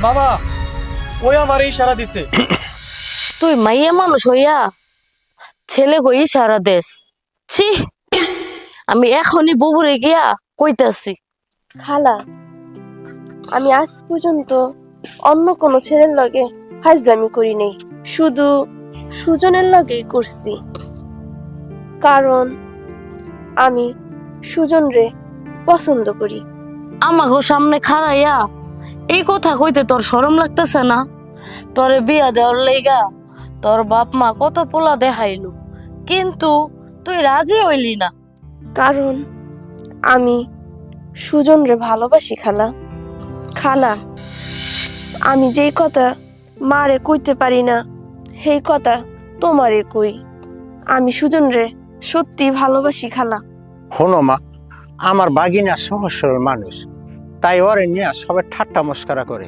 মামা ওই আমার ইশারা দিছে। তুই মাইয়া মানুষ হইয়া ছেলে কই সারা দেশ। ছি, আমি এখনই ববুরে গিয়া কইতাছি। খালা, আমি আজ পর্যন্ত অন্য কোনো ছেলের লগে ফাজলামি করি নাই, শুধু সুজনের লগেই করছি। কারণ আমি সুজন রে পছন্দ করি। আমাকে সামনে খাড়াইয়া এই কথা কইতে তোর শরম লাগতেছে না? তোরে বিয়া দেওয়ার লাইগা তোর বাপ মা কত পোলা দেখাইলো, কিন্তু তুই রাজি হইলি না। কারণ আমি সুজন রে ভালোবাসি খালা। খালা, আমি যেই কথা মারে কইতে পারি না সেই কথা তোমারে কই। আমি সুজন রে সত্যি ভালোবাসি খালা। শোনো মা, আমার বাগিনা সহজ সরল মানুষ, তাই ওরে নিয়ে সবাই ঠাট্টা মস্করা করে।